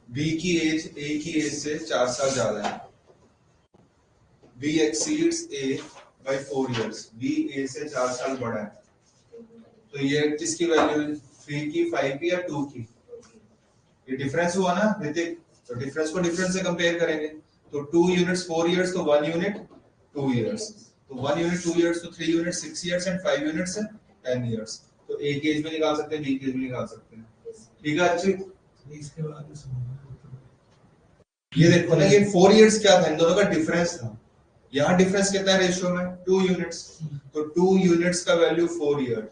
B की as a की as से 4 साल ज्यादा है। बी एक्सीड्स ए बाय 4 इयर्स। बी ए से 4 साल बड़ा है। तो ये किसकी वैल्यू है? 3 की, 5 की या 2 की? ये डिफरेंस हुआ ना ऋतिक, तो डिफरेंस को डिफरेंस से कंपेयर करेंगे। तो 2 यूनिट्स 4 इयर्स, तो 1 यूनिट 2 इयर्स। तो 1 यूनिट 2 इयर्स, तो 3 unit 6 years and 5 units 10 years. तो ए की एज में निकाल सकते हैं, बी की एज में निकाल सकते हैं। ठीक है अच्छी। इसके बाद ये देखो ना, ये 4 इयर्स क्या था, इन दोनों का डिफरेंस था। यहाँ डिफरेंस कितना है रेशियो में? 2 यूनिट्स। तो 2 यूनिट्स का वैल्यू 4 ईयर।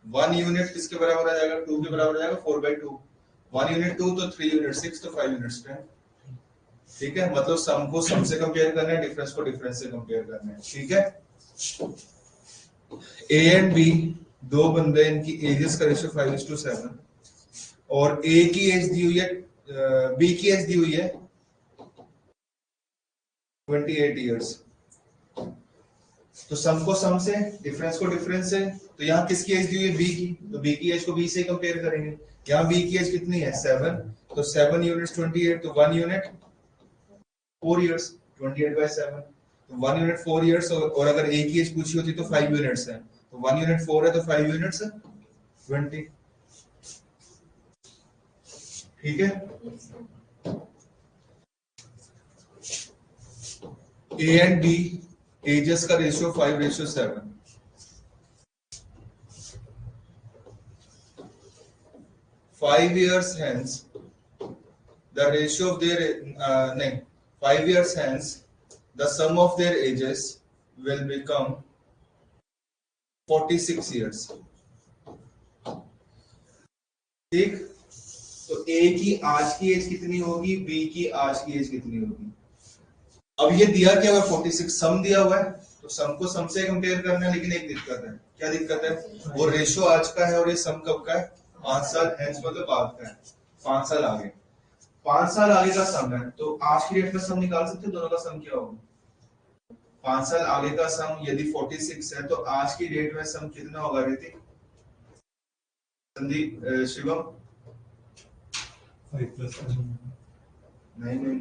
1 यूनिट किसके बराबर आ जाएगा? 2 के बराबर आ जाएगा, 4/2। 1 यूनिट 2, तो 3 यूनिट 6, तो 5 यूनिट्स 10। ठीक है, मतलब सम को सम से कंपेयर करना है, डिफरेंस को डिफरेंस से कंपेयर करना है। ठीक है, ए एंड बी दो बंदे, इनकी एजेस का रेशियो 5:7 और ए की एज दी हुई है, बी की एज दी हुई है 28 इयर्स। तो सम को सम से, डिफरेंस को डिफरेंस से। तो यहाँ किसकी एज दी हुई है? बी की। तो बी की एज को बी से कंपेयर करेंगे। यहाँ बी की एज कितनी है? 7। तो 7 यूनिट्स 28, तो 1 यूनिट 4 इयर्स। 28/7, तो 1 यूनिट 4 इयर्स। और अगर ए की एज पूछी होती तो 5 यूनिट्स है, तो 1 यूनिट 4 है, तो 5 यूनिट्स 20। ठीक है, ए एंड बी एजेस का ratio 5:7। 5 years hence the ratio of their नहीं 5 years hence the sum of their ages will become 46 years। ठीक, तो ए की आज की एज कितनी होगी, बी की आज की एज कितनी होगी? अब ये दिया क्या हुआ? 46 सम दिया हुआ है, तो सम को सम से कंपेयर करना है। लेकिन एक दिक्कत है, क्या दिक्कत है? वो रेशियो आज का है और ये सम कब का है? 5 साल हेंस, मतलब बाद का है, 5 साल आगे। 5 साल आगे का सम है, तो आज की डेट में सम निकाल सकते हैं, दोनों का सम क्या होगा? 5 साल आगे का सम यदि 46 है, तो आज की डेट में सम कितना होगा ऋतिक, संदीप, शिवम? 5+7। नहीं नहीं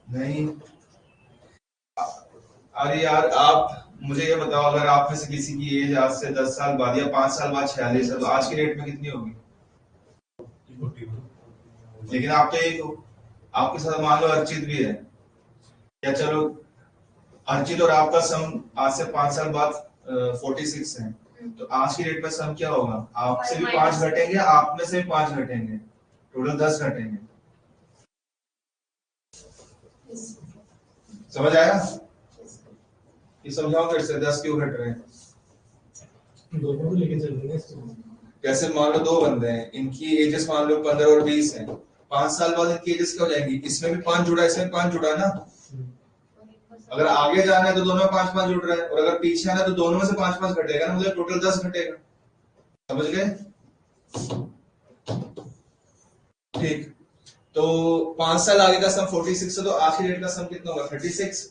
नहीं, अरे यार आप मुझे ये बताओ, अगर आप में से किसी की एज आज से 10 साल बाद या 5 साल बाद 46 है, तो आज की डेट में कितनी होगी? 41। लेकिन आप तो एक हो, आपके साथ मान लो अर्चित भी है, या चलो अर्चित और आपका सम आज से 5 साल बाद 46 है, तो आज की डेट में सम क्या होगा? आपसे भी 5 घटेंगे, आप में से भी 5 घटेंगे, टोटल 10 घटेंगे। समझ आया? ये समझाओ फिर से, 10 क्यों घट रहे हैं? दोनों को लेके चलेंगे। जैसे मान लो दो बंदे हैं, इनकी एजेस मान लो 15 और 20 है, 5 साल बाद इनकी एजेस क्या हो जाएंगी? इसमें भी 5 जुड़ा है, इसमें 5 जुड़ा है ना। अगर आगे जाना है तो दोनों में 5-5 जुड़ रहा है, और अगर पीछे आना है तो दोनों में से 5-5 घटेगा ना, मतलब टोटल 10 घटेगा। समझ गए? ठीक, तो 5 साल आगे का सम 46 है, तो आज की डेट का सम कितना होगा? 36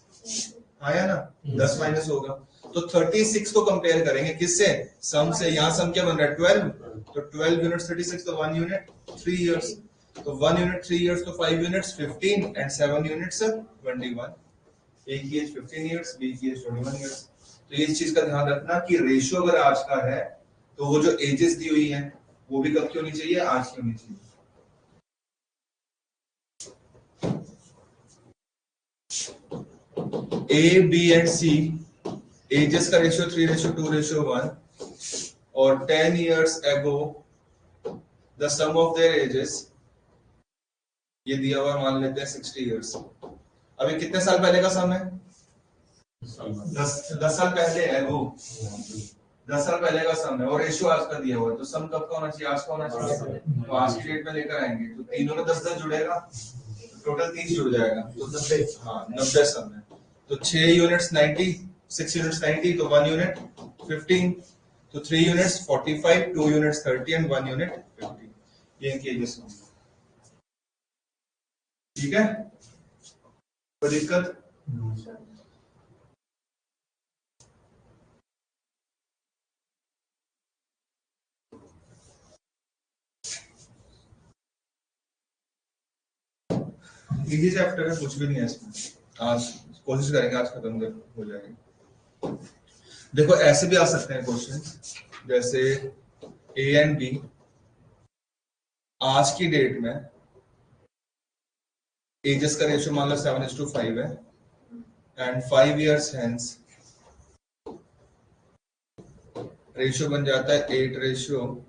आया ना, 10 माइनस होगा। तो 36 को कंपेयर करेंगे किससे? सम से। यहाँ सम क्या बन रहा है? 12। तो 12 यूनिट 36, तो 1 यूनिट 3 इयर्स। तो 1 यूनिट 3 इयर्स, तो 5 यूनिट्स 15 एंड 7 यूनिट्स 21। ए की एज 15 इयर्स, बी की एज 21 इयर्स। तो ये चीज का ध्यान रखना कि रेशियो अगर आज का है, तो वो जो एजेस दी हुई है वो भी कब की होनी चाहिए? आज की होनी चाहिए। A B and C ages का रेशियो 3:2:1 और 10 years ago the sum of their ages, ये दिया हुआ मान लेते हैं 60 years। अभी कितने साल पहले का सम है? 10 साल पहले है वो, 10 साल पहले का सम है, और रेशियो आज का दिया हुआ है, तो सम कब का होना चाहिए? आज का होना चाहिए। तो आज की डेट में लेकर आएंगे, तो तीनों में 10-10 जुड़ेगा, टोटल 30 जुड़ जाएगा, तो 90। हाँ 90 सम है। तो 6 यूनिट्स 90, 6 यूनिट्स 90, तो 1 यूनिट 15, तो 3 यूनिट्स 45, 2 यूनिट्स 30 एंड 1 यूनिट 50। ये इनकी एजेस होंगी। ठीक है, कोई दिक्कत? इजी चैप्टर है, कुछ भी नहीं है इसमें। आज कोशिश करेंगे आज खत्म कर हो जाएगी। देखो ऐसे भी आ सकते हैं क्वेश्चन, जैसे ए एंड बी आज की डेट में एजेस का रेशियो मान लो 7:5 है, एंड 5 years हेंस रेशियो बन जाता है 8:5।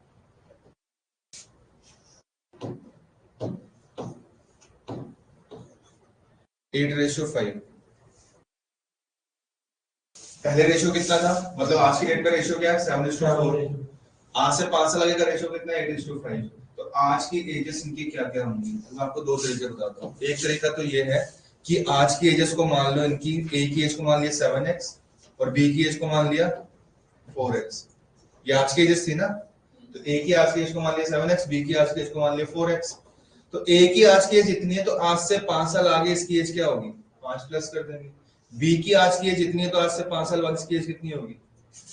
पहले रेशियो कितना था, मतलब आज की डेट का रेशियो क्या है 7:4। आज से 5 साल आगे का रेशियो कितना है 8:5। तो आज की एजेस इनकी क्या क्या होंगी, तो मैं आपको दो तरीके बताता हूँ। एक तरीका तो ये है कि आज की एजेस को मान लो, इनकी ए की एज को मान लिया 7x और बी की एज को मान लिया 4x। ये आज की एजेस थी ना, तो ए की आज की एज को मान लिया 7x, बी की आज की एज को मान लिया 4x। तो ए की आज की एज इतनी है तो आज से 5 साल आगे इसकी एज क्या होगी 5 प्लस कर देंगे। बी की आज की एज इतनी है तो आज से 5 साल बाद इसकी एज कितनी होगी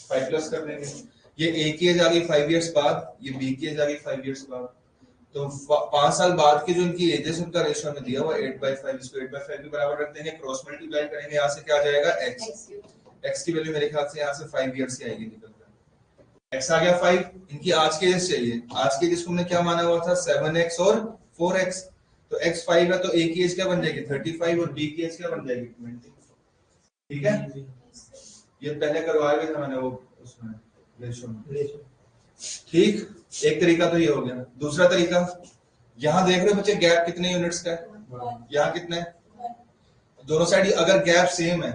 5 प्लस कर देंगे। ये ए की एज आ गई 5 years बाद, ये बी की एज आ गई 5 years बाद। तो 5 साल बाद की जो इनकी एजेस उनका रेशियो हमें दिया हुआ 8/5, इसको 8/5 के बराबर रख देंगे, क्रॉस मल्टीप्लाई करेंगे, यहाँ से क्या आ जाएगा x की वैल्यू मेरे ख्याल से यहाँ से 5 years की आएगी निकल कर। x आ गया 5, इनकी आज की एज चाहिए, आज की एज को हमने क्या माना हुआ था 7x और 4x। तो x 5 है तो a की एज क्या बन जाएगी 35 और b की एज क्या बन जाएगी 20। ठीक है, ये पहले करवाया भी था मैंने वो उसमें रेशियो में। ठीक, एक तरीका तो ये हो गया। दूसरा तरीका, यहाँ देख रहे हो बच्चे गैप कितने यूनिट्स का है, यहाँ कितना है, दोनों साइड अगर गैप सेम है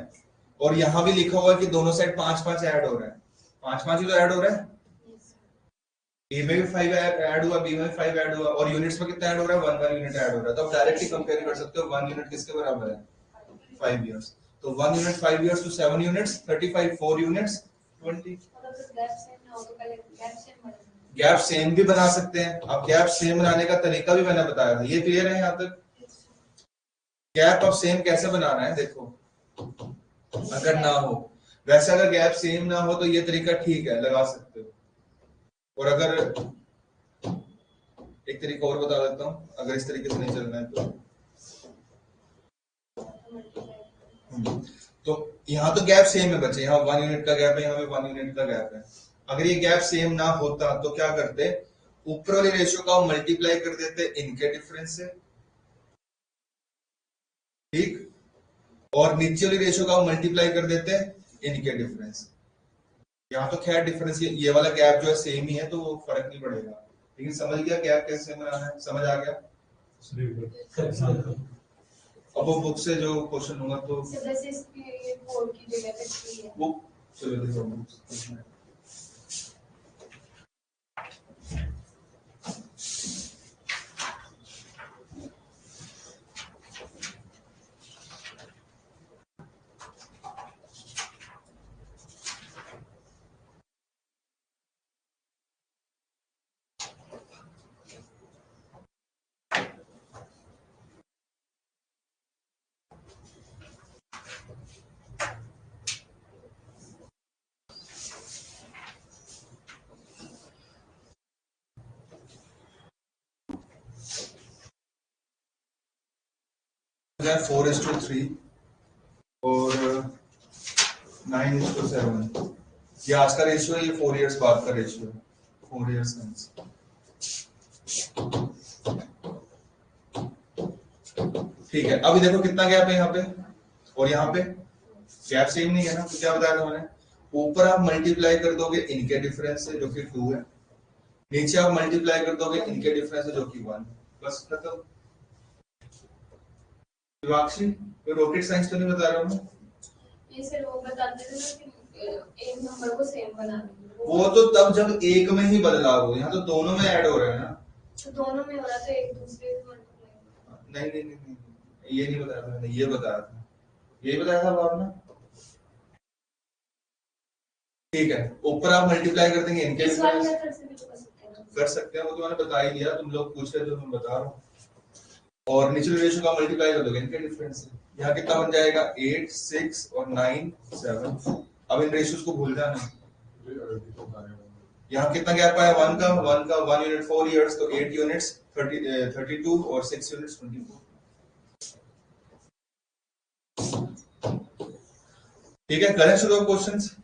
और यहाँ भी लिखा हुआ है कि दोनों साइड 5-5 ऐड हो रहा है, 5-5 ही तो ऐड हो रहा है। ए में भी 5 ऐड हुआ, बी में 5 ऐड हुआ, और यूनिट्स में कितना ऐड हो रहा है 1 यूनिट ऐड हो रहा है। तो आप डायरेक्टली कंपेयर कर सकते हो 1 यूनिट किसके बराबर है 5 years। तो 1 unit 5 years to 7 units 35, 4 units 20। Gap same भी बना सकते हैं। अब गैप सेम बनाने का तरीका भी मैंने बताया था, ये क्लियर है यहाँ तक। गैप अब सेम कैसे बनाना है देखो, अगर ना हो, वैसे अगर गैप सेम ना हो तो ये तरीका ठीक है, लगा सकते हो। और अगर एक तरीका और बता देता हूँ, अगर इस तरीके से नहीं चलना है तो यहाँ तो गैप सेम है बच्चे, यहाँ 1 यूनिट का गैप है, यहाँ पे 1 यूनिट का गैप है। अगर ये गैप सेम ना होता तो क्या करते, ऊपर वाले रेशियो का मल्टीप्लाई कर देते इनके डिफरेंस से, ठीक, और नीचे वाले रेशियो का मल्टीप्लाई कर देते इनके डिफरेंस। यहाँ तो खैर डिफरेंस ये वाला गैप जो है सेम ही है तो वो फर्क नहीं पड़ेगा, लेकिन समझ गया गैप कैसे बनाना है, समझ आ गया। अब वो बुक से जो क्वेश्चन होगा तो वो चलो देखो है 4:3 और 9:7। ये आज का रेशियो है, ये 4 years बाद का रेशियो है, 4 years hence। ठीक है, अभी देखो कितना गैप है यहाँ पे और यहाँ पे, गैप सेम नहीं है ना, तो क्या बताया था मैंने, ऊपर आप मल्टीप्लाई कर दोगे इनके डिफरेंस से जो कि 2 है, नीचे आप मल्टीप्लाई कर दोगे इनके डिफरेंस से जो कि 1, बस खत्म। विवाक्षी, कोई रॉकेट साइंस तो नहीं बता रहा हूँ ये सर वो बताते थे ना कि एक नंबर को सेम बनाना, वो तो तब जब एक में ही बदलाव हो, यहाँ तो दोनों में ऐड हो रहा है ना, तो दोनों में हो रहा तो एक दूसरे से मल्टीप्लाई। नहीं नहीं नहीं नहीं, ये नहीं बताया था मैंने, ये बताया था, यही बताया था आपने। ठीक है, ऊपर आप मल्टीप्लाई कर देंगे इनके इस वाले मेथड से भी तो कर सकते हैं, वो तो मैंने बता ही दिया, तुम लोग पूछ रहे थे तो मैं बता रहा हूँ। और निचले रेशियो का मल्टीप्लाई कर दोगे इनके डिफरेंस से, यहाँ कितना बन जाएगा 8, 6 और 9, 7। अब इन रेशियोज को भूल जाना। यहाँ कितना गैप आया 1 का 1 यूनिट 4 years, तो 8 units 32 और 6 units 24। ठीक है, करें शुरू क्वेश्चंस।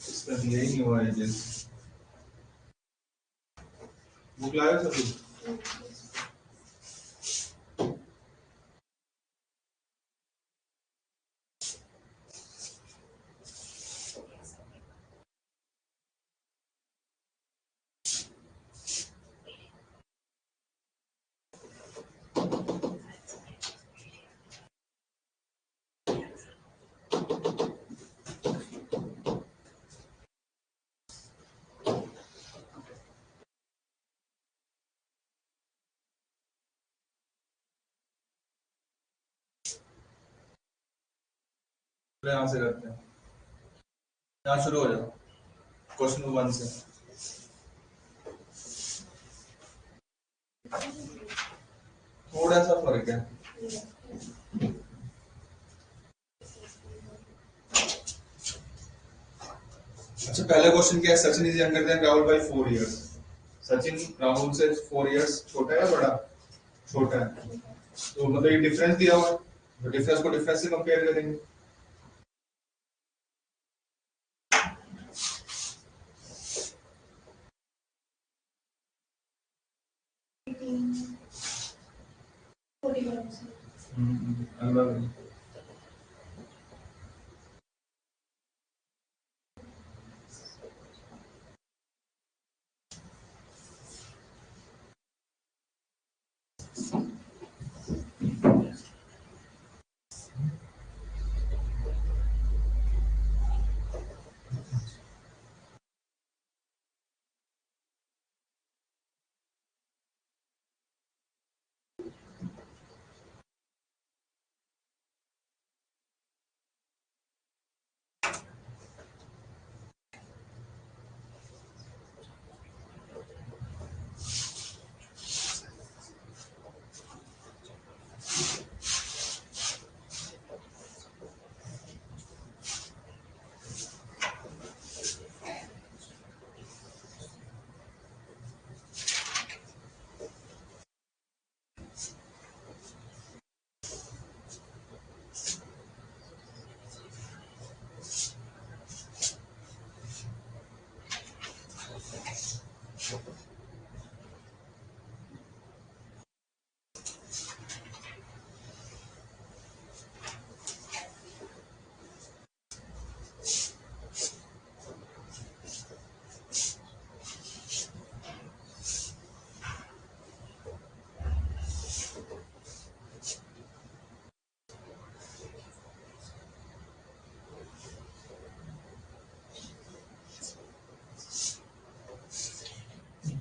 इसका दिया ही नहीं हुआ है जिस बुक लाया सभी। यहाँ से करते हैं, यहाँ शुरू हो जाओ क्वेश्चन नंबर 1 से। थोड़ा सा फर्क है। अच्छा, पहला क्वेश्चन क्या है? Sachin is younger than Rahul by 4 years. Sachin Rahul से 4 इयर्स छोटा है या बड़ा? छोटा है। तो मतलब ये डिफरेंस दिया हुआ है, तो डिफरेंस को डिफरेंस से कंपेयर करेंगे। अलग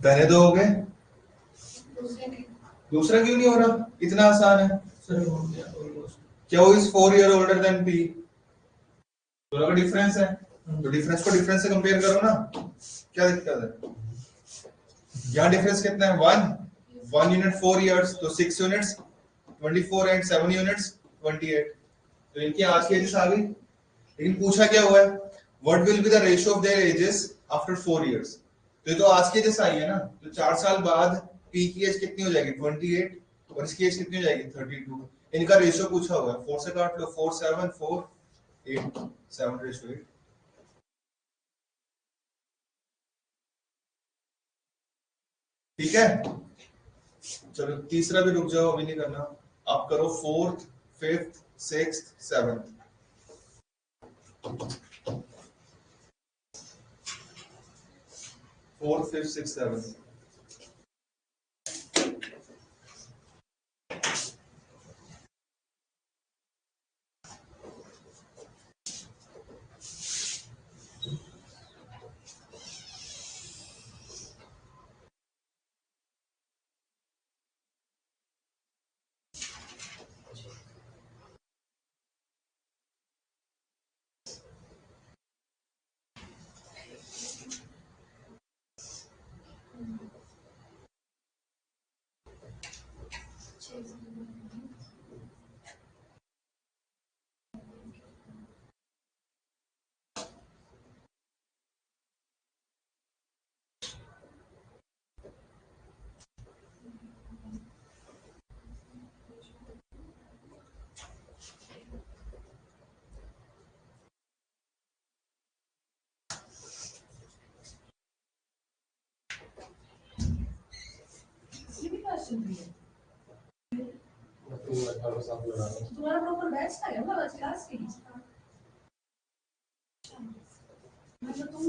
पहले दो हो गए, दूसरा क्यों नहीं हो रहा? इतना आसान है। क्या वो is 4 year older than P? दोनों का डिफरेंस है, तो डिफरेंस को डिफरेंस से कंपेयर करो ना। क्या दिक्कत है? यहाँ डिफरेंस कितना है? 1 यूनिट 4 इयर्स, तो 6 यूनिट्स 24 एंड 7 यूनिट्स 28। तो इनकी आज की एजेस आ गई। लेकिन पूछा क्या हुआ है? What will be the ratio of their edges after 4 years? तो ये तो आज की एजेस आई है ना, तो 4 साल बाद पी की एज कितनी हो जाएगी? 28, और इसकी एज कितनी हो जाएगी? 32। इनका रेशियो पूछा हुआ है, 4 से काट लो, 4 7 4 8 7 रेशियो 8। ठीक है, चलो तीसरा भी रुक जाओ, अभी नहीं करना। आप करो 4th 5th 6th 7th। 4th 5th 6th 7th। चल रही है। तुम्हारा प्रॉपर बैच था क्या आज क्लास की? मतलब तुम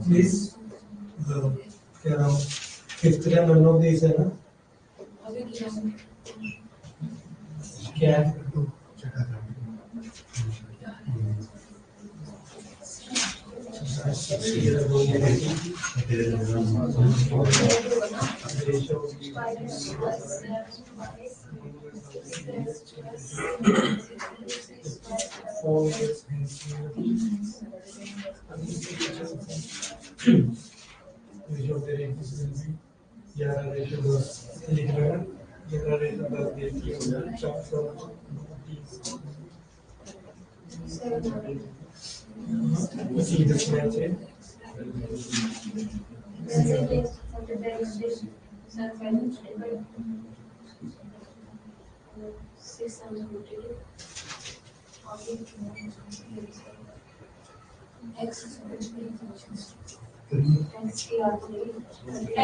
Please, fifth and none of these है ना? क्या है?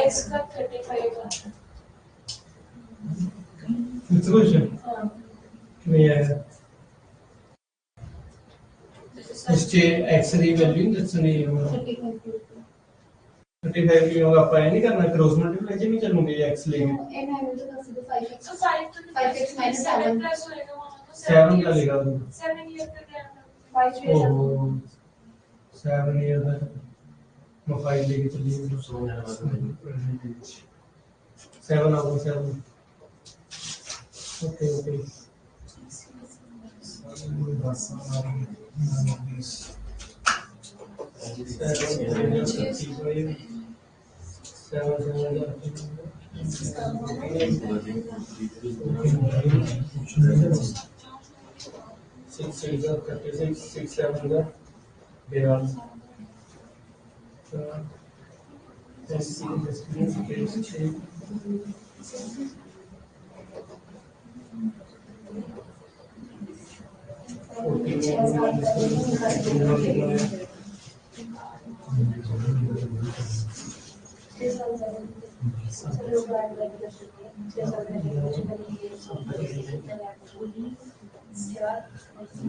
X का 35 है। क्वेश्चन हाँ नहीं आया इसके एक्स रे वैल्यू जैसे नहीं होगा 35 की होगा पाए नहीं करना क्रॉस मल्टीप्लाई नहीं चलूंगे ये एक्स लेंगे एन आई विल तो कंसीडर 5x तो 5 तो 5x minus 7 प्लस होएगा वहां तो 7 का लेगा 7 लेकर गया 5 ओहो 7 ईयर तक मैं 5 लेके चली हूं 7 आउट 7 ओके ओके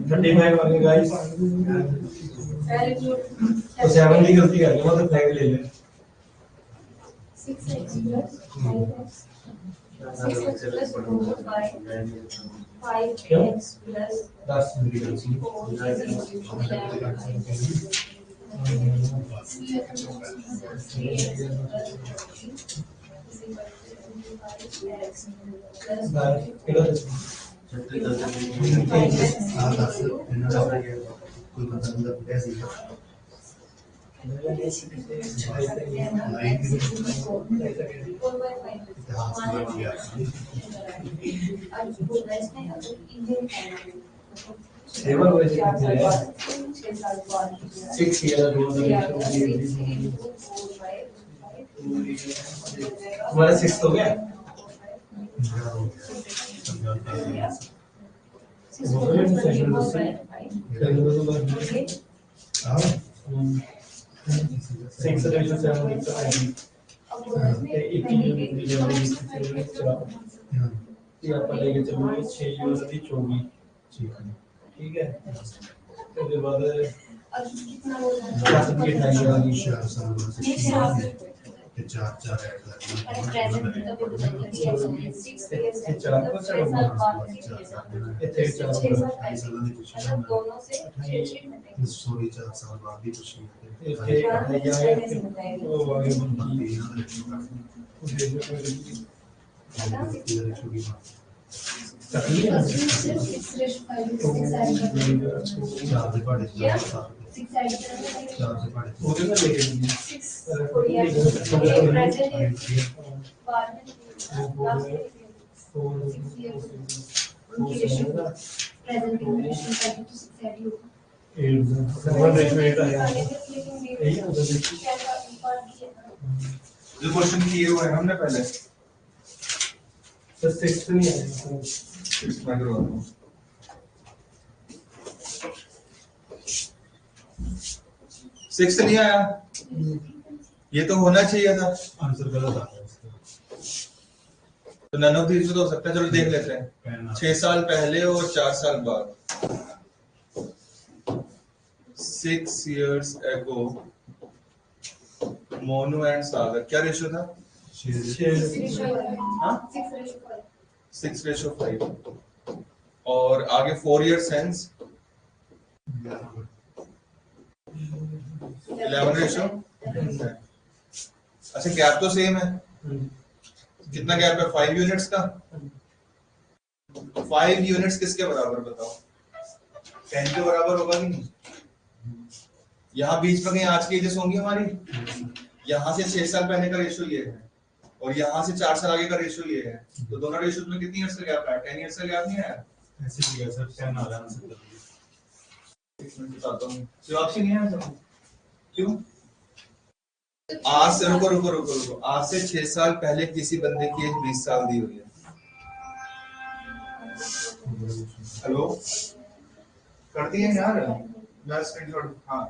35 आ गए गाइस वेरी गुड तो 7 की गलती कर गया मतलब 5 ले ले 6x plus 5x 6x plus 5x plus 10 की 4 हमारा 6 हो गया 6 ठीक है उसके बाद कितना हो जाता चार चार ऐड अरे प्रेजेंट तो बोल सकते हैं 6 years है 6 साल बाद मतलब दोनों से 6 मिनट सॉरी 4 साल बाद भी कुछ नहीं जो क्वेश्चन किए हुए हैं हमने पहले तो 6 नहीं आया मैं करवा दूं 6 नहीं आया ये तो होना चाहिए था आंसर गलत आ गया तो नन ऑफ दीज तो हो सकता है चलो देख लेते हैं 6 साल पहले और 4 साल बाद 6 years ago मोनू एंड सागर क्या रेशियो था 6:5 और आगे 4 years hence 11:. अच्छा गैप तो सेम है कितना गैप है 5 यूनिट्स का 5 यूनिट्स किसके बराबर बताओ 10 के बराबर होगा कि नहीं यहाँ बीच में कहीं आज की एजेस होंगी हमारी यहाँ से 6 साल पहले का रेशियो ये है और यहाँ से 4 साल आगे का रेशियो ये है तो दोनों रेशियो में कितनी ईयर्स का गैप है 10 ईयर्स का गैप नहीं आया ऐसे भी सर 10 आ रहा आंसर कर बताता हूँ जवाब से नहीं आया क्यों आज से रुको आज से 6 साल पहले किसी बंदे की एज 20 साल दी हुई है हेलो कर दिए यार मैं स्क्रीनशॉट हाँ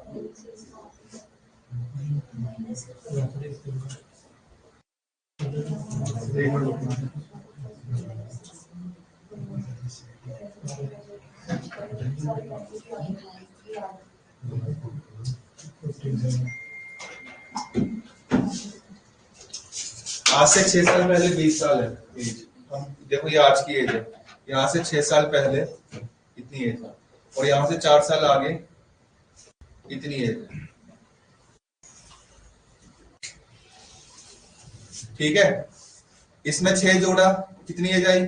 आज से 6 साल पहले 20 साल है एज। हम देखो ये आज की एज है, यहाँ से 6 साल पहले इतनी एज है, और यहाँ से 4 साल आगे इतनी एज है। ठीक है, इसमें 6 जोड़ा कितनी एज आई,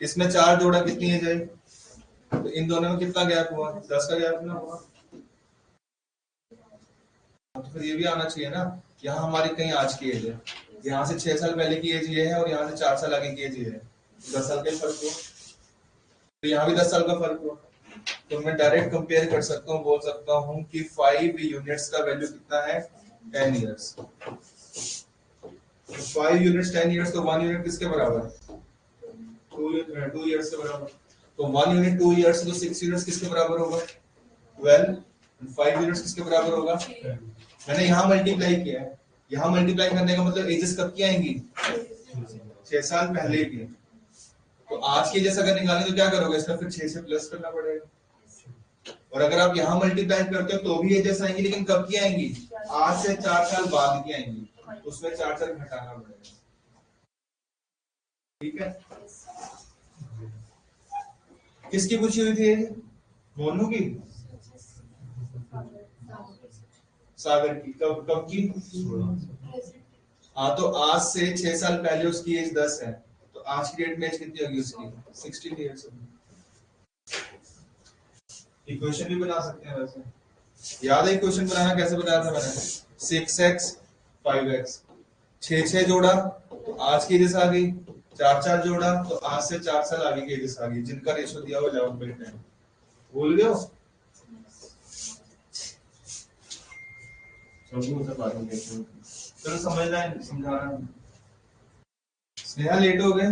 इसमें 4 जोड़ा कितनी एज आई, तो इन दोनों में कितना गैप हुआ, 10 का गैप ना हुआ। तो फिर ये भी आना चाहिए ना, यहाँ हमारी कहीं आज की एज है, यहाँ से 6 साल पहले की एज ये है और यहाँ से 4 साल आगे की एज ये है, 10 साल का फर्क हुआ, तो यहाँ भी 10 साल का फर्क हुआ। तो मैं डायरेक्ट कंपेयर कर सकता हूँ, बोल सकता हूँ कि 5 यूनिट्स का वैल्यू कितना है, 10 ईयर्स। 5 यूनिट्स 10 ईयर्स, तो 1 यूनिट किसके बराबर है, 2 ईयर्स के बराबर। तो 1 यूनिट 2 ईयर्स, तो 6 यूनिट्स किसके बराबर होगा, 12। 5 यूनिट्स किसके बराबर होगा, मैंने यहाँ मल्टीप्लाई किया है, यहाँ मल्टीप्लाई करने का मतलब एजेस कब की आएंगी, 6 साल पहले की। तो आज की एजेस अगर निकालें तो क्या करोगे, इसका फिर 6 से प्लस करना पड़ेगा। और अगर आप यहाँ मल्टीप्लाई करते हो तो भी एजेस आएंगी, लेकिन कब की आएंगी, आज से 4 साल बाद की आएंगी, उसमें 4 साल घटाना पड़ेगा। ठीक है, किसकी पूछी हुई थी, मोनू की, सागर की, कब की, हाँ। तो आज से 6 साल पहले उसकी एज 10 है, तो आज की डेट में एज कितनी होगी उसकी, 16 ईयर्स होगी। इक्वेशन भी बना सकते हैं वैसे, याद है इक्वेशन बनाना कैसे बताया था मैंने, 6x 5x, 6 जोड़ा तो आज की एज आ गई, 4 जोड़ा तो आज से 4 साल आगे की एज आ गई, जिनका रेशो दिया हुआ 11/10। भूल गए हो, चलो समझना है, समझाना। स्नेहा लेट हो गए,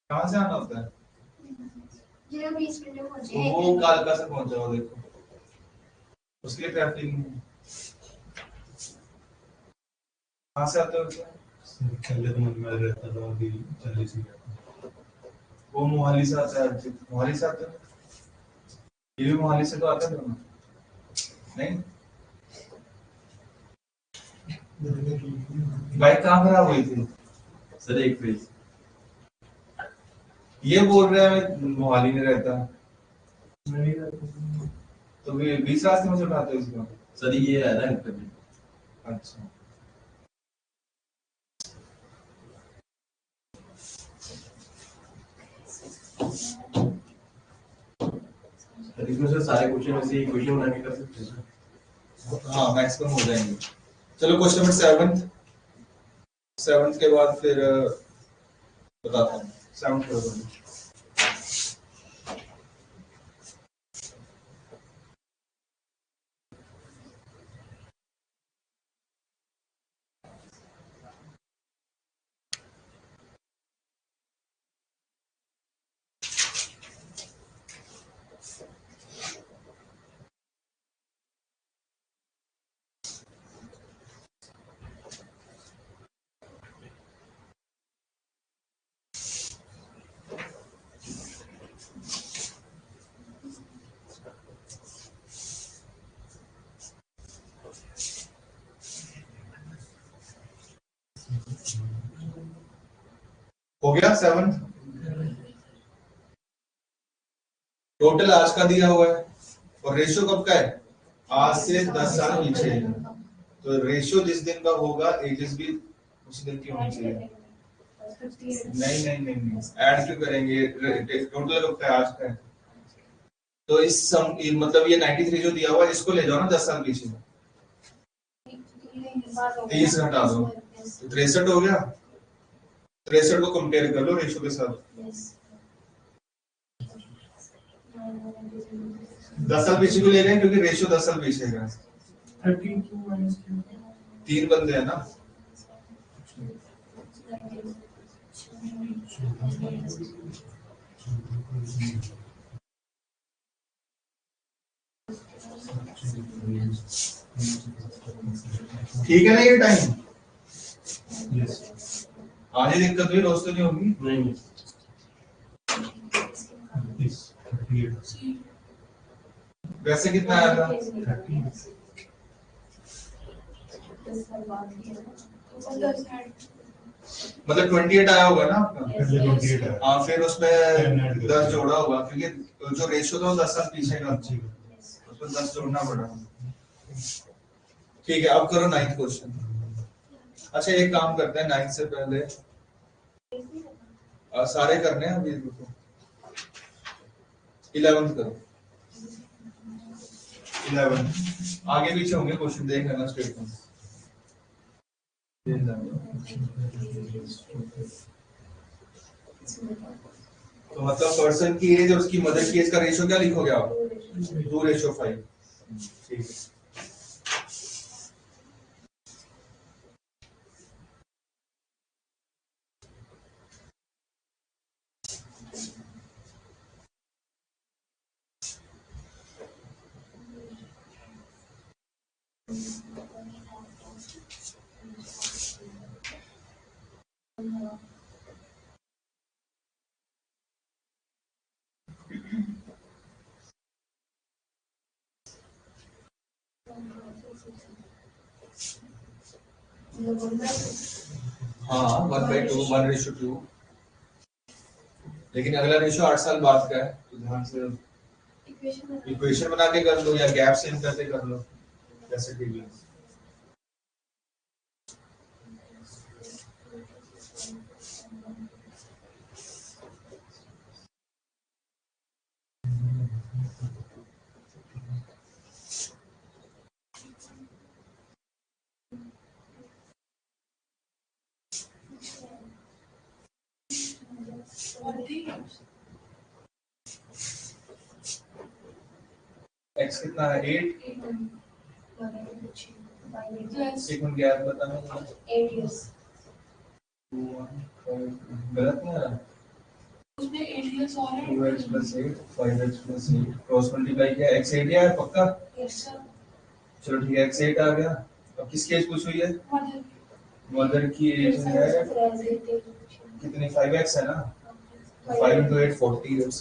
कहाँ से आना होता है, वो कालका से पहुंचा हो, देखो उसके लिए ट्रैफिक नहीं है। कहाँ से आते हो, पहले तो मन में रहता था, अभी चल सी गया। वो मोहाली से आता है, मोहाली से आता है, ये भी मोहाली से तो आता है दोनों, नहीं। बाइक कहाँ खराब हुई थी सर, एक पेज। ये बोल रहे हैं मोहाली में रहता है, तो 20 रास्ते में से उठाते हो इसको, सर ये है ना इंटरव्यू। अच्छा सर इसमें से सारे क्वेश्चन वैसे ही क्वेश्चन बना के कर सकते हैं सर। हाँ, मैक्सिमम हो जाएंगे। चलो क्वेश्चन नंबर 7 के बाद फिर बताता हूँ 7 के बाद। हो गया 7। टोटल आज का दिया हुआ है और रेशियो कब का है, आज से 10 साल पीछे है। तो रेशियो जिस दिन का होगा एजेस भी उस दिन की होनी चाहिए। नहीं नहीं नहीं नहीं, ऐड क्यों करेंगे, टोटल कब का है, आज का है। तो इस सम मतलब ये 93 जो दिया हुआ है इसको ले जाओ ना 10 साल पीछे, 30 घटा दो तो 63 हो गया। 63 को कंपेयर कर लो रेशियो के साथ। 10 साल पीछे को ले गए क्योंकि रेशियो 10 साल पीछे है। 3 बंदे हैं ना, ठीक है ना ये टाइम। आगे दिक्कत हुई, रोज तो नहीं होगी। नहीं 28 वैसे कितना आया था? 10 साल बाद ही है ना। तो 10 ऐड मतलब 28 आया होगा ना आपका? पहले 28 है। हाँ, फिर उसमें 10 ऐड कर 10 जोड़ा होगा क्योंकि जो रेशियो था वो 10 साल पीछे का, अच्छी उसमें 10 जोड़ना पड़ा। ठीक है, अब करो 9th क्वेश्चन। अच्छा, एक काम करते हैं 9th से पहले सारे करने हैं अभी। 11th करो। 11 आगे पीछे होंगे क्वेश्चन, देख लेना स्टेटमेंट। तो मतलब पर्सन की एज और उसकी मदर की एज का रेशियो क्या लिखोगे आप? 2:5। ठीक है। हाँ, 1/2, 1:2। लेकिन अगला रेशियो 8 साल बाद का है, तो ध्यान से इक्वेशन बना के कर लो या गैप सेम करके कर लो, जैसे ठीक है। x कितना है? 8। एक मिनट गैप बताना। 8 years। गलत ना है? उसमें 8 years और है। 2x + 8 5x + 8 क्रॉस मल्टीप्लाई किया, x 8 है पक्का? Yes sir। चलो ठीक है, x 8 आ गया। अब किसकी एज पूछ हुई है? मदर मदर की एज है कितनी? 5x है ना? 5 × 8 40 years।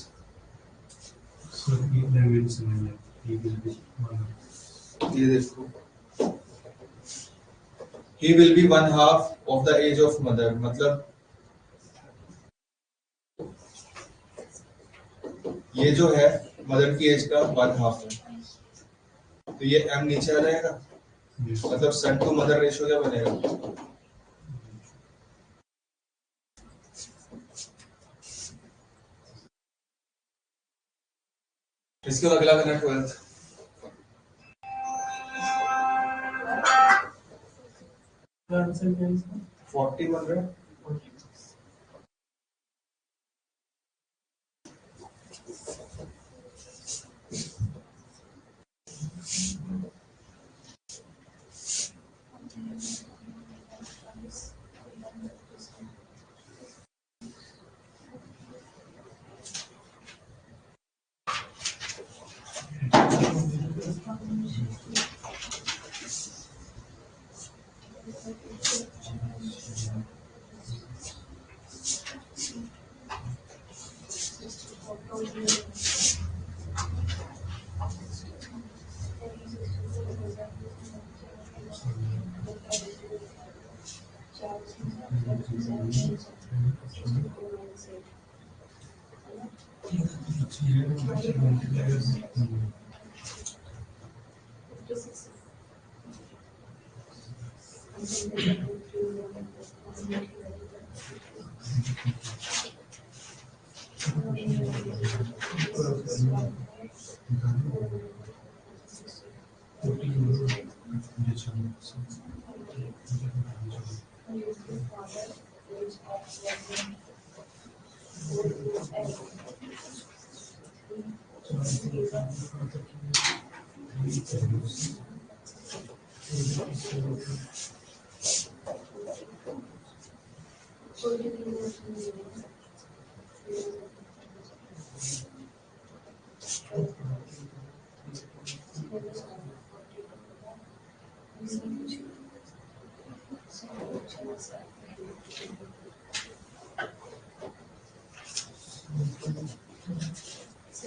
So he will similar. He will be one. ये देखो, he will be 1/2 of the age of mother, मतलब ये जो है मदर की एज का 1/2 है, तो ये m नीचे आ जाएगा, Yes. मतलब सन टू मदर रेशियो क्या बनेगा? इसके बाद अगला करना 12th। आंसर क्या है इसका? 40 बन रहा है।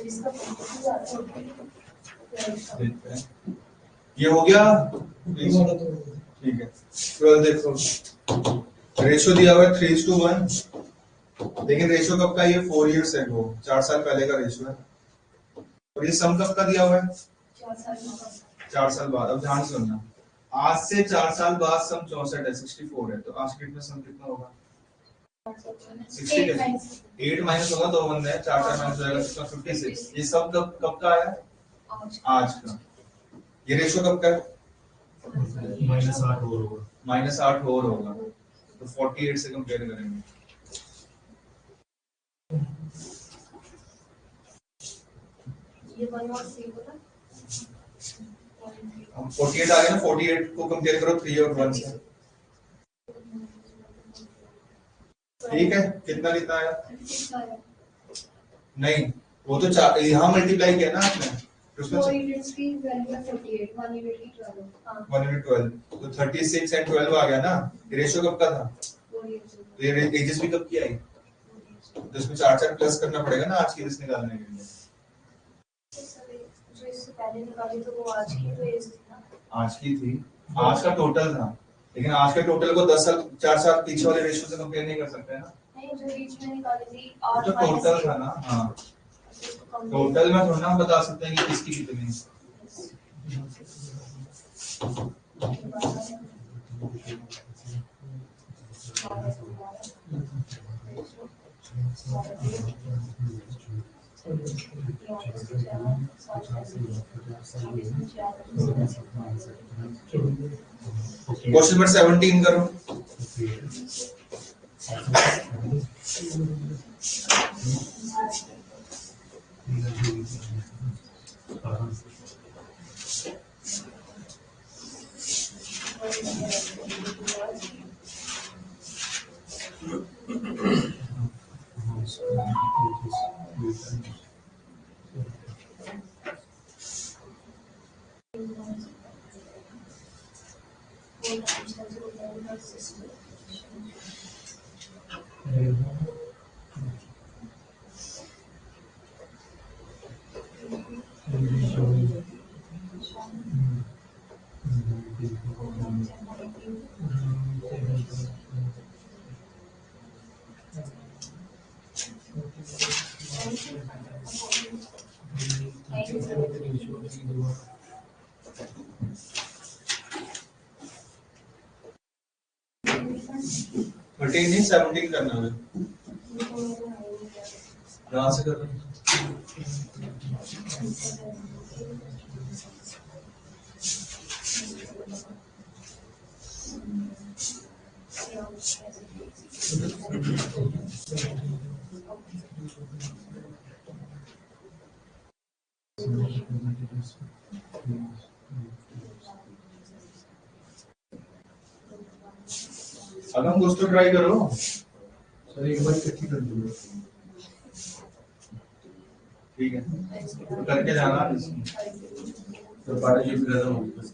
इसका देखते हैं ये हो गया। ठीक है, तो देखो रेशियो दिया हुआ है 3:1, लेकिन रेशियो कब का, ये 4 years ago, 4 साल पहले का रेशियो है। और ये सम कब का दिया हुआ है, 4 साल बाद। अब ध्यान से सुनना, आज से 4 साल बाद सम 64 है, 64 है, तो आज के डेट में सम कितना होगा, 60 है। 8 माइनस होगा, 2 बंदे हैं, 4 माइनस हो जाएगा 56। ये सब कब का आया, आज का। ये रेशियो कब का है, -8 और होगा। -8 और होगा, तो 48 से कंपेयर करेंगे। ये 1 और 3 को ना 48 आ गया ना, 48 को कंपेयर करो 3 और 1 से। ठीक है, कितना कितना आया, 36 आया। नहीं वो तो यहाँ मल्टीप्लाई किया ना आपने, तो उसमें 4 यूनिट्स की वैल्यू है 48, 1 यूनिट की 12। हां 1 यूनिट 12, तो 36 एंड 12 आ गया ना। रेशियो कब का था, 4 यूनिट्स। तो ये एजेस भी कब की आई, तो इसमें 4 प्लस करना पड़ेगा ना आज की एज निकालने के लिए। जो इससे पहले निकाली तो वो आज की तो एज थी ना, आज की थी, आज का टोटल था, लेकिन आज के टोटल को 10 साल 4 साल पीछे वाले रेशियो से कंपेयर नहीं कर सकते ना, नहीं जो बीच में निकाली थी वो 8 तो टोटल था ना। हाँ, टोटल में थोड़ा हम बता सकते हैं कि किसकी कितनी। क्वेश्चन नंबर 17 करो। थर्टीन नहीं 17 करना है, यहाँ से कर अब हम कुछ तो ट्राई करो सर एक बार इकट्ठी कर दूंगा। ठीक है, तो करके जाना तो पार्टनरशिप खत्म होगी बस।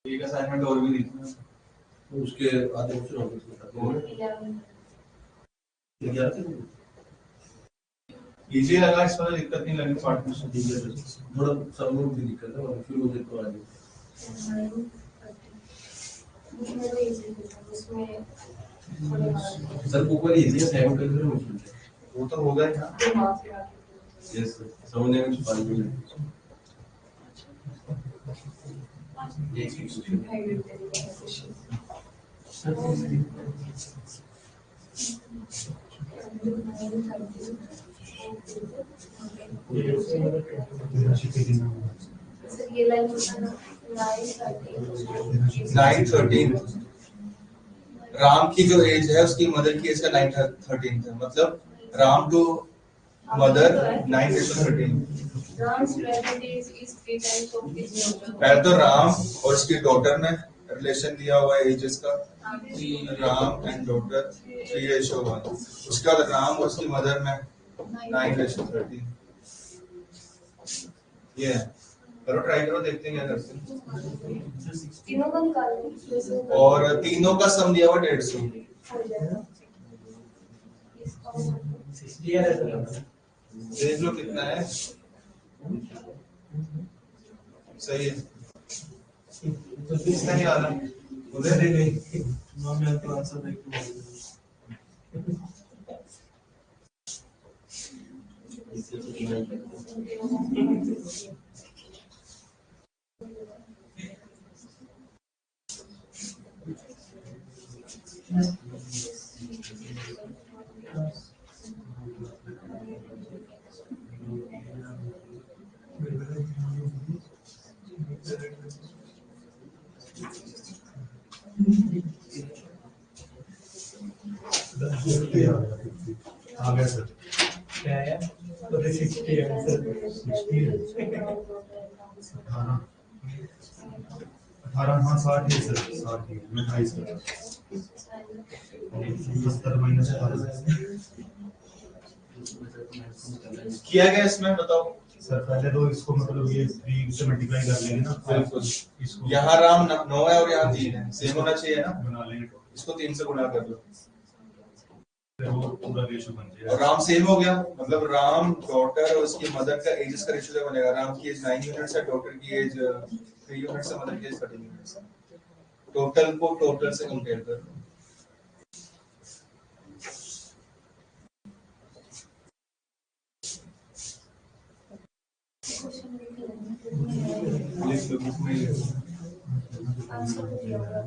एक असाइनमेंट और भी लिखना है। तो उसके आधे ऑप्शन होंगे उसमें खत्म। 11 इजी लगा, इस पर दिक्कत नहीं लगी पार्टनरशिप। ठीक है सर, थोड़ा सब में भी दिक्कत है और फिर मुझे तो आ जाए। सर ऊपर इजी है, सेवन करने में मुश्किल है। वो तो होगा ही ना। यस सर, समझने में 5 मिनट। एक ये लाइन 9:13 राम की जो एज है उसकी मदर की एज का 9:13 है, मतलब राम टू मदर 9:13। पहले तो राम और उसकी डॉटर में रिलेशन दिया हुआ है एजेस का, राम एंड डॉटर 3:1। उसके बाद राम और उसकी मदर में 9:13। ये है, करो ट्राई करो, देखते हैं क्या करते हैं। तीनों का निकालो और तीनों का सम दिया हुआ 150। देख लो कितना है, सही है, इसका नहीं आ रहा उधर दे गई। मैं तो आंसर देख के आ गया सर। क्या है तो 60 आंसर 18 हाँ 60 है सर, 60 है, मैं 28 कर 70 माइनस 18 किया गया इसमें बताओ। सर पहले तो इसको मतलब ये 3 से मल्टीप्लाई कर लेंगे ना, बिल्कुल। इसको यहाँ राम 9 है और यहाँ 3 है, सेम होना चाहिए ना। बना लेंगे, इसको 3 से गुणा कर दो फिर वो पूरा रेशियो बन और जाएगा। राम सेम हो गया, मतलब राम डॉटर और उसकी मदर का एजेस का रेशियो क्या बनेगा? राम की एज 9 यूनिट्स है, डॉटर की एज 3 यूनिट्स है, मदर की एज 13 यूनिट्स है। टोटल को टोटल से कंपेयर कर लो। लिख लो बुक में। आंसर तो दिया होगा।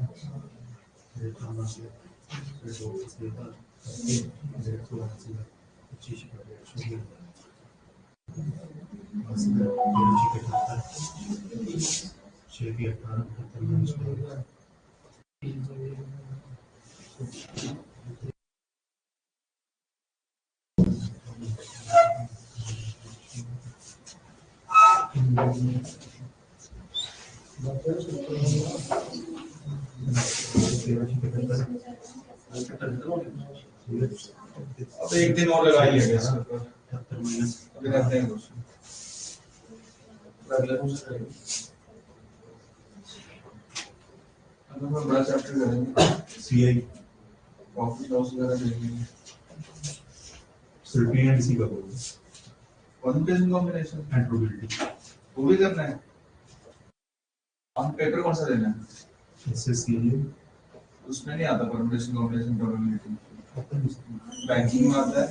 अब एक दिन और लगा ही लेंगे इसके ऊपर। अभी करते हैं कुछ। अगला कौन सा करेंगे? अगर हम बड़ा चैप्टर करेंगे CI प्रॉफिट लॉस वगैरह देखेंगे। सर्टेन एंड सी का बोलो परम्यूटेशन कॉम्बिनेशन एंड प्रोबेबिलिटी वो भी करना है। हम पेपर कौन सा देना है? SSCA उसमें नहीं आता परम्यूटेशन कॉम्बिनेशन प्रोबेबिलिटी, बैंकिंग में आता है।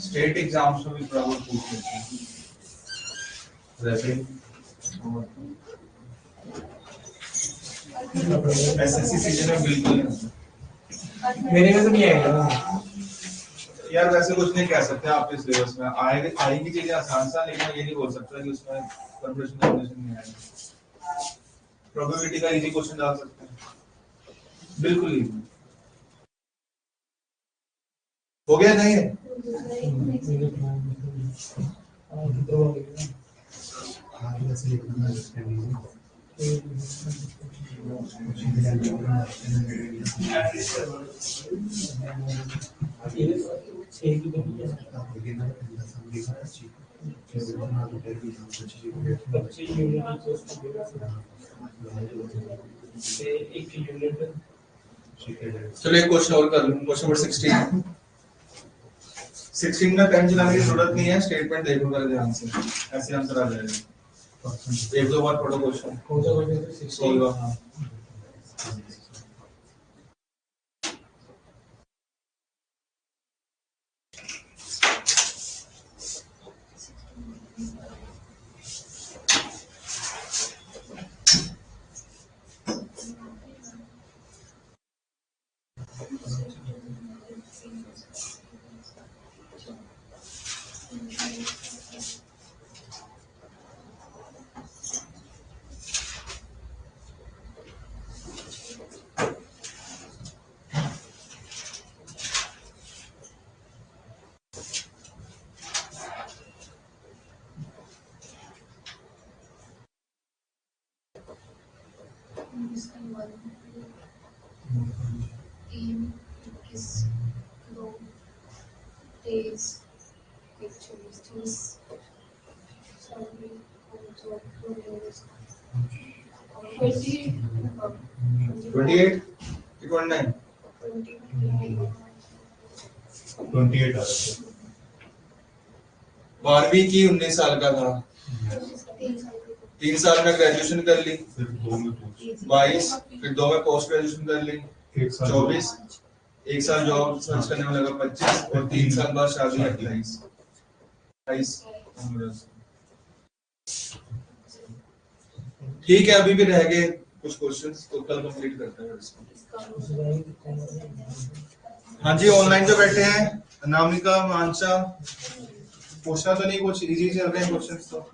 स्टेट एग्जाम्स में भी थोड़ा बहुत पूछ लेते हैं। रैपिड एसएससी सीजन में बिल्कुल नहीं आता। मेरे में तो नहीं आएगा ना। यार वैसे कुछ नहीं कह सकते आप इस सिलेबस में आएगी आएगी चीजें आसान सा, लेकिन मैं ये नहीं बोल सकता कि उसमें परम्यूटेशन कॉम्बिनेशन नहीं आएगा। प्रोबेबिलिटी का इजी क्वेश्चन डाल सकते हैं, बिल्कुल इजी। हो गया नहीं है? आगे से लिखना अंडरस्टैंडिंग चलो एक क्वेश्चन और कर लूं। Question number 16। 16 में पेन चलाने की जरूरत नहीं है, स्टेटमेंट देखो जरा ध्यान से, ऐसे आंसर आ जाएगा। एक दो बार पढ़ो क्वेश्चन। कौन सा क्वेश्चन? 16। हाँ Twenty. 28 28 आ रहा है 12वीं की 19 साल का था, 3 साल में ग्रेजुएशन कर ली, फिर 2 में पोस्ट, 22, फिर 2 में पोस्ट ग्रेजुएशन कर ली, 1 साल 24, 1 साल जॉब सर्च करने में लगा 25, और 3 साल बाद शादी 28। ठीक है, अभी भी रह गए कुछ क्वेश्चंस, तो कल कंप्लीट करते हैं इसको। हाँ जी, ऑनलाइन जो बैठे हैं, अनामिका, मानसा, पूछना तो नहीं कुछ, इजी चल रहे हैं क्वेश्चंस तो।